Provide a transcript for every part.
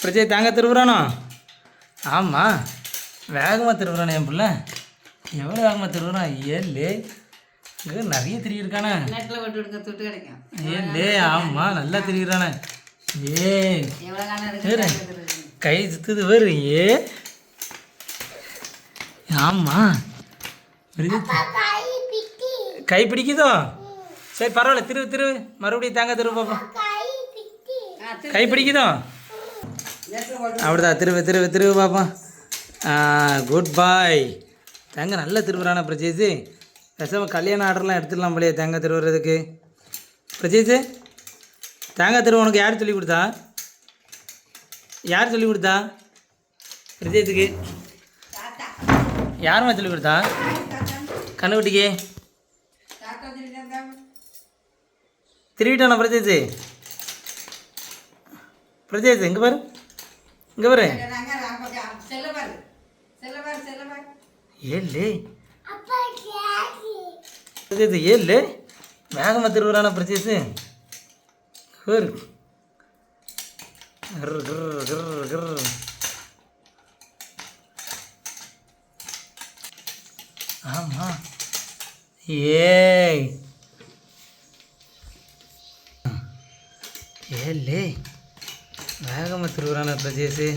பிரஜய் தேங்காய் திருவுறானோ? ஆமாம், வேகமாக திருவுறானே என் பிள்ளை. எவ்வளோ வேகமாக திருவுறான்? ஏழு இங்கே நிறைய திரியிருக்கானே. ஏழு ஆமாம், நல்லா திரிகிறானே. கை சுத்துது வேறு. ஆமாம், கை பிடிக்குதோ? சரி பரவாயில்ல, திரு மறுபடியும் தேங்காய் திரு பாப்பா. கை பிடிக்குதோ? அப்படிதான், திரு பாப்பா. குட் பாய். தேங்காய் நல்லா திருவுறானா பிரஜேஷ்? பேசாமல் கல்யாண ஆர்டர்லாம் எடுத்துடலாம் போலையே தேங்காய் திருவுறதுக்கு. பிரஜேஷ், தேங்காய் திருவு உனக்கு யார் சொல்லி கொடுத்தா? யார் சொல்லி கொடுத்தா பிரஜேஷுக்கு? யாருமா சொல்லி கொடுத்தா? கண்ணுக்குட்டிக்கு திருவிட்டானா பிரஜேஷ்? பிரஜேஷ் இங்கே பாரு, இங்கே பாரு. ஏழு பிரஜேஷ், ஏழு வேகமாக திருவுறானா பிரஜேஷ்? ஹர் ஆமாம். ஏழு வேகமாக திருவுறானா பிரஜேஷ்?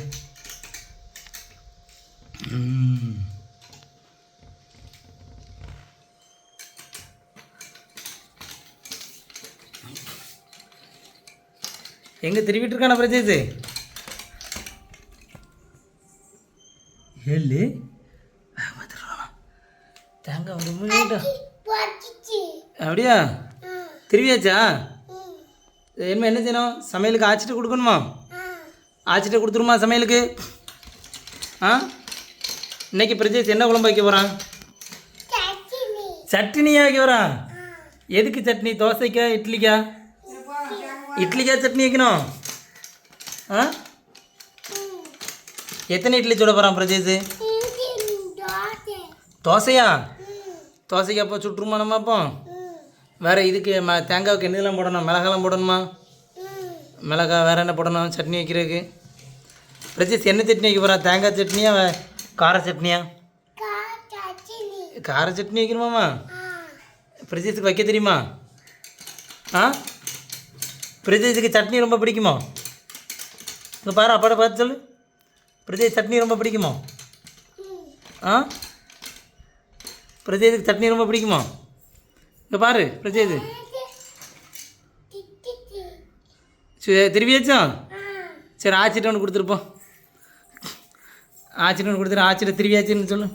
எங்கே திருவிட்டு இருக்கானா பிரஜேஷ்? ஏழு வேகமாக திருவானா? தேங்காய் வந்து அப்படியா? திருவியாச்சா? என்ன செய்யணும்? சமையலுக்கு ஆச்சிட்டு கொடுக்கணுமா? ஆச்சிட்டு கொடுத்துருமா சமையலுக்கு? இன்னைக்கு பிரஜேஷ் என்ன குழம்பு வைக்க போகிறான்? சட்னியா வைக்க போகிறான்? எதுக்கு சட்னி? தோசைக்கா இட்லிக்கா? இட்லிக்கா சட்னி வைக்கணும்? எத்தனை இட்லி சுட போகிறான் பிரஜேஷ்? தோசையா? தோசைக்கு அப்போ சுட்டுருமா நம்ம? அப்போ வேறு இதுக்கு தேங்காய்க்கு என்னெல்லாம் போடணும்? மிளகாலாம் போடணுமா? மிளகா வேறு என்ன போடணும் சட்னி வைக்கிறதுக்கு? பிரஜேஷ் என்ன சட்னி வைக்க போகிறா? தேங்காய் சட்னியா கார சட்னியா? கார சட்னி வைக்கணுமாம்மா? பிரஜேஷுக்கு வைக்க தெரியுமா? பிரஜேஷுக்கு சட்னி ரொம்ப பிடிக்குமா? இங்கே பாரு, அப்பாட பார்த்து சொல்லு. பிரஜேஷ் சட்னி ரொம்ப பிடிக்குமா? பிரஜேஷுக்கு சட்னி ரொம்ப பிடிக்குமா? இங்கே பாரு பிரஜேஷ், திருவியாச்சா? சரி ஆச்சிட்டு ஒன்று கொடுத்துருப்போம். ஆச்சிட்டு ஒன்று கொடுத்துரு. ஆச்சிட்டு திருவியாச்சின்னு சொல்லு.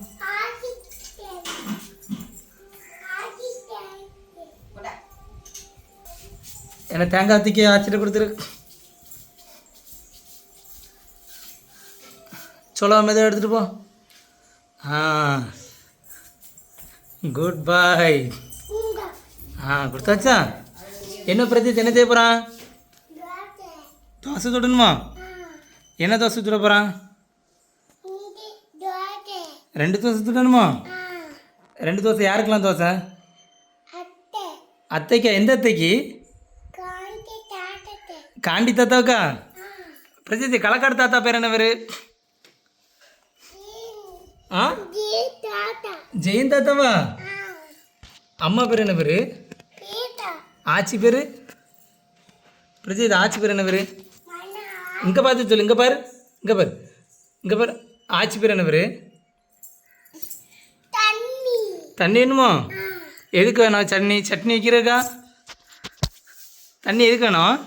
என்ன தேங்காய் தூக்கி ஆச்சிட்டு கொடுத்துரு. சொல்லாம எதாவது எடுத்துகிட்டு போ. குட் பாய். கொடுத்தாச்சா? என்ன பிரஜேஷ் என்ன செய்ய போகிறான்? தோசை சுடணுமா? என்ன தோசை சுட போகிறான்? 2 தோசை சுடணுமா? 2 தோசை யாருக்கெல்லாம் தோசை? அத்தைக்கா? எந்த அத்தைக்கு? காண்டி தாத்தாவுக்கா? பிரஜேஷ் களக்காடு தாத்தா பேர் என்ன பேர்? ஜெயின் தாத்தாவா? அம்மா பேர் என்ன பேர்? ஆச்சி பேர்? பிரஜேஷ் ஆச்சி பேர் என்ன பேர்? இங்கே பார்த்து சொல்லு. இங்கே பாரு, இங்கே பாரு, இங்கே பாரு. ஆச்சி பேர் என்ன பேர்? தண்ணி வேணுமா? எதுக்கு வேணும் சட்னி? சட்னி வைக்கிறக்கா? தண்ணி எதுக்கு வேணும்?